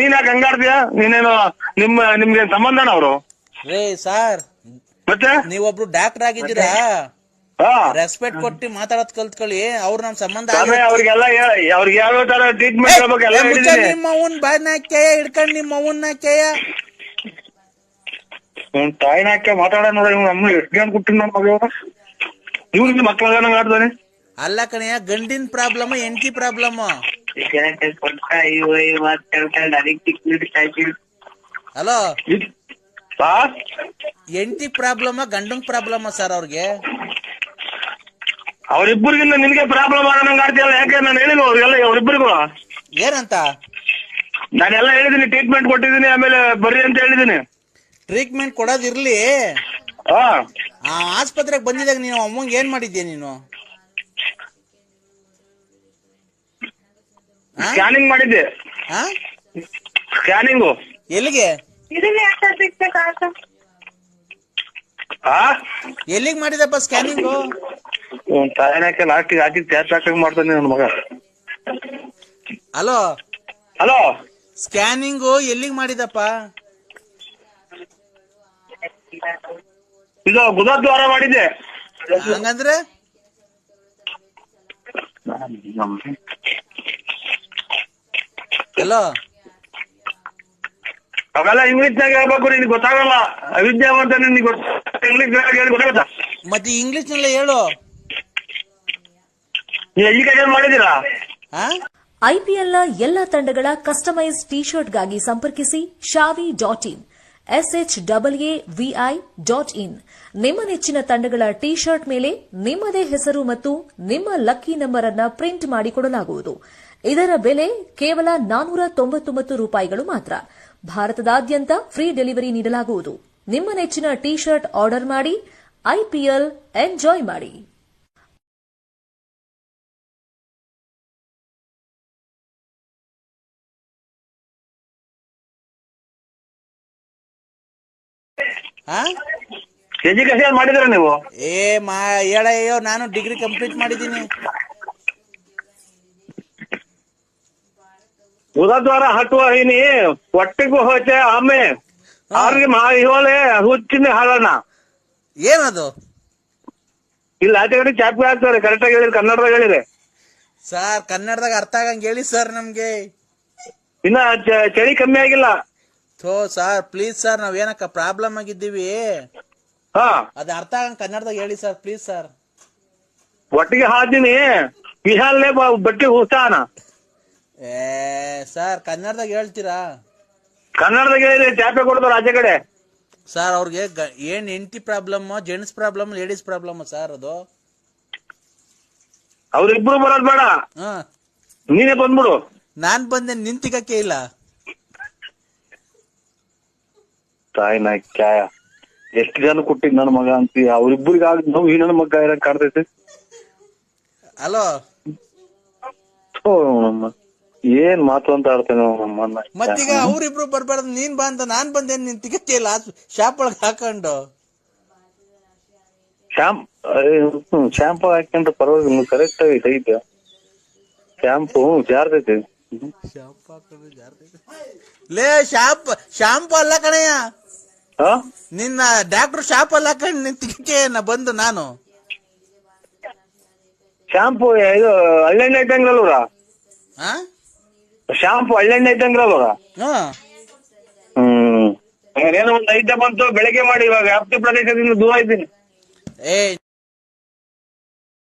ನೀನ್ ಯಾಕೆ ಹಂಗಾಡ್ತೀಯ? ನೀನೇನು ನಿಮ್ಗೆ ಸಂಬಂಧನ ಅವರು? ರೇ ಸಾರ್, ಮತ್ತೆ ನೀವೊಬ್ರು ಡಾಕ್ಟರ್ ಆಗಿದ್ದೀರಾ, ರೆಸ್ಪೆಕ್ಟ್ ಕೊಟ್ಟು ಮಾತಾಡೋದ್ ಕಲ್ತ್ಕೊಳ್ಳಿ. ಅವ್ರು ನಮ್ ಸಂಬಂಧ ಅವ್ರಿಗೆಲ್ಲ ಅವ್ರಿಗೆ ಯಾವ ತರ ಟ್ರೀಟ್ಮೆಂಟ್ ಹೇಳ್ಬೇಕು ನಿಮ್ಮ ಅವ್ವನ್ ಬಾಯ್ನಾಕ್ಯಯ ಹಿಡ್ಕೊಂಡ್ ನಿಮ್ಮ ಅವ್ವನ್ನ ಕೇಯ ತಾಯಿನಾಕೆ ಮಾತಾಡ ನೋಡ. ನಮ್ಮ ಎಷ್ಟು ಜನ ಕೊಟ್ಟಿನ ಮಗ ಇವ್ರಿಗೆ ಮಕ್ಕಳ ಆಡ್ತಾನೆ. ಅಲ್ಲ ಕಣಯ್ಯ, ಗಂಡಿನ ಪ್ರಾಬ್ಲಮ್ ಹೆಂಡತಿ ಪ್ರಾಬ್ಲಮ್. ಹಲೋ, ಹೆಂಡತಿ ಪ್ರಾಬ್ಲಮ್ ಗಂಡನ್ ಪ್ರಾಬ್ಲಮ್ ಸರ್ ಅವ್ರಿಗೆ? ಅವ್ರಿಬ್ಬರಿಗಿಂತ ನಿನ್ಗೆ ಪ್ರಾಬ್ಲಮ್ ಆಗಂಗ ಆಡ್ತೀಯಲ್ಲ, ಯಾಕೆ? ನಾನು ಹೇಳಿಲ್ಲ ಅವ್ರಿಗೆಲ್ಲ, ಅವ್ರಿಬ್ಬರಿಗೂ ಏನಂತ ನಾನೆಲ್ಲ ಹೇಳಿದೀನಿ, ಟ್ರೀಟ್ಮೆಂಟ್ ಕೊಟ್ಟಿದ್ದೀನಿ, ಆಮೇಲೆ ಬರ್ರಿ ಅಂತ ಹೇಳಿದೀನಿ. ಟ್ರೀಟ್ಮೆಂಟ್ ಕೊಡೋದಿರ್ಲಿ, ಆ ಆಸ್ಪತ್ರೆಗೆ ಬಂದಿದಾಗ ನೀನು ಅಮ್ಮಂಗೆ ಏನ್ ಮಾಡಿದ್ಯಾ ನೀನು? ಸ್ಕ್ಯಾನಿಂಗ್ ಮಾಡಿದ್ದೆ. ಸ್ಕ್ಯಾನಿಂಗು ಎಲ್ಲಿಗೆ ಎಲ್ಲಿಗೆ ಮಾಡಿದಪ್ಪ ಸ್ಕ್ಯಾನಿಂಗು? ತಾಯಿನಾಕೆ ಲಾಸ್ಟಿಗೆ ಹಾಕಿ ತ್ಯಾಕ್ ಮಾಡ್ತಾನೆ ನನ್ನ ಮಗ. ಹಲೋ ಹಲೋ, ಸ್ಕ್ಯಾನಿಂಗು ಎಲ್ಲಿಗೆ ಮಾಡಿದಪ್ಪ? ಇದು ಗುದದ್ವಾರ ಮಾಡಿದ್ದೆ. ಹಂಗಂದ್ರೆ ಹಲೋ, ಅವೆಲ್ಲ ಇಂಗ್ಲಿಷ್ ನಾಗ ಹೇಳ್ಬೇಕು, ನಿನ್ಗೆ ಗೊತ್ತಾಗಲ್ಲ. ಅವಿದ್ಯಾವಂತ ನಿನ್ಗೆ ಇಂಗ್ಲಿಷ್ ಹೇಳಿ ಗೊತ್ತಾಗತ್ತಾ? ಮತ್ತೆ ಇಂಗ್ಲಿಷ್ ನಲ್ಲೇ ಹೇಳು. ನೀವು ಎಜುಕೇಶನ್ ಮಾಡಿದೀರಾ? ಐಪಿಎಲ್ನ ಎಲ್ಲ ತಂಡಗಳ ಕಸ್ಟಮೈಸ್ ಟಿ ಶರ್ಟ್ಗಾಗಿ ಸಂಪರ್ಕಿಸಿ shavi.in SHAAVI.in. ನಿಮ್ಮ ನೆಚ್ಚಿನ ತಂಡಗಳ ಟಿ ಶರ್ಟ್ ಮೇಲೆ ನಿಮ್ಮದೇ ಹೆಸರು ಮತ್ತು ನಿಮ್ಮ ಲಕ್ಕಿ ನಂಬರ್ ಅನ್ನು ಪ್ರಿಂಟ್ ಮಾಡಿಕೊಡಲಾಗುವುದು. ಇದರ ಬೆಲೆ ಕೇವಲ ₹499 ಮಾತ್ರ. ಭಾರತದಾದ್ಯಂತ ಫ್ರೀ ಡೆಲಿವರಿ ನೀಡಲಾಗುವುದು. ನಿಮ್ಮ ನೆಚ್ಚಿನ ಟಿ ಶರ್ಟ್ ಆರ್ಡರ್ ಮಾಡಿ, ಐಪಿಎಲ್ ಎಂಜಾಯ್ ಮಾಡಿ. ಎಜುಕೇಶನ್ ಮಾಡಿದ್ರ ನೀವು? ಹೇಳಯ್ಯೋ, ನಾನು ಡಿಗ್ರಿ ಕಂಪ್ಲೀಟ್ ಮಾಡಿದ್ದೀನಿ. ಗುದದ್ವಾರ ಹಟ್ಟುವ ಹೀನಿ ಒಟ್ಟಿಗೂ ಹೋಚೆ ಆಮೆ ಅವ್ರಿಗೆ ಇವಳೆ ಹುಚ್ಚಿನ ಹಾಳಣ್ಣ. ಏನದು? ಇಲ್ಲ ಆಚೆ ಕಡೆ ಚಾಪಿ ಹಾಕ್ತಾರೆ. ಕರೆಕ್ಟಾಗಿ ಹೇಳಿದ್ರೆ, ಕನ್ನಡದಾಗ ಹೇಳಿದ್ರೆ. ಸರ್, ಕನ್ನಡದಾಗ ಅರ್ಥ ಆಗಂಗೆ ಹೇಳಿ ಸರ್ ನಮ್ಗೆ. ಇನ್ನ ಚಳಿ ಕಮ್ಮಿ ಆಗಿಲ್ಲ. ಸರ್ ಪ್ಲೀಸ್ ಸರ್, ನಾವೇನಕ್ಕ ಪ್ರಾಬ್ಲಮ್ ಆಗಿದ್ದೀವಿ, ಅದ ಅರ್ಥ ಆಗಂಗ್ ಕನ್ನಡದಾಗ ಹೇಳಿ ಸರ್ ಪ್ಲೀಸ್ ಸರ್. ಒಟ್ಟಿಗೆ ಹಾಕ್ತೀನಿ, ವಿಹಾಲ್ನೇ ಬಟ್ಟೆ ಹುಸ್ತಾನ. ಸರ್ ಕನ್ನಡದಾಗ ಹೇಳ್ತೀರಾ? ಕನ್ನಡದಾಗ ಹೇಳಿದ್ರೆ ಚಾಪೆ ಕೊಡ್ತಾರ ಆಚೆ ಕಡೆ. ಸರ್ ಅವ್ರಿಗೆ ಏನ್ ಹೆಂಡತಿ problem, gents problem, ladies problem sir ಅದು? ಅವ್ರಿಬ್ರು ಬರೋದ್ ಬೇಡ, ನೀನೇ ಬಂದ್ಬಿಡು. ನಾನ್ ಬಂದೆ, ನಿಂತಿಗಕ್ಕೆ ಇಲ್ಲ. ತಾಯಿನ ಕ್ಯಾಯ ಎಷ್ಟು ಜನ ಕೊಟ್ಟಿದ್ ನನ್ನ ಮಗ ಅಂತ. ಅವ್ರಿಬ್ರಿಗೆ ಆಗ ನೋವು ಈ ನನ್ನ ಮಗ ಇರಂಗ್ ಕಾಡ್ತೈತೆ. ಹಲೋ, ಏನ್ ಮಾತು ಅಂತ ಆಡ್ತೇನೆ ನಮ್ಮನ್ನ. ಮತ್ತೀಗ ಅವ್ರಿಬ್ರು ಬರ್ಬಾರ್ದು, ನೀನ್ ಬಾ ಅಂತ ನಾನ್ ಬಂದೇನ್, ನಿನ್ ತಿಗತ್ತೆ ಇಲ್ಲ ಶಾಪ್ ಒಳಗ್ ಹಾಕೊಂಡು. ಶಾಂಪು ಹಾಕೊಂಡ್ರೆ ಪರವಾಗಿಲ್ಲ, ಕರೆಕ್ಟ್ ಆಗಿ ಐತೆ ಶಾಂಪು. ಜಾರ್ತೈತಿ ಲೇ, ಶಾಂಪು ಅಲ್ಲ ಕಣಯ್ಯ, ನಿನ್ನ ಡಾಕ್ಟರ್ ಶಾಪ್ ಅಲ್ಲ ಹಾಕೊಂಡ್ ನಿನ್ ತಿಗಕ್ಕೆ ಬಂದು ನಾನು ಶಾಂಪು ಇದು ಹಳ್ಳೆಣ್ಣೆ ಇದ್ದಂಗ್ರಲ್ವ್ರ? ಶಾಂಪು ಹಳ್ಳೆಣ್ಣೆ ಇದ್ದಂಗ್ರಲ್ವ್ರ? ಏನೋ ಒಂದ್ ಐಟಮ್ ಬಂತು ಬೆಳಗ್ಗೆ ಮಾಡಿ. ಇವಾಗ ವ್ಯಾಪ್ತಿ ಪ್ರದೇಶದಿಂದ ದೂರ ಇದ್ದೀನಿ.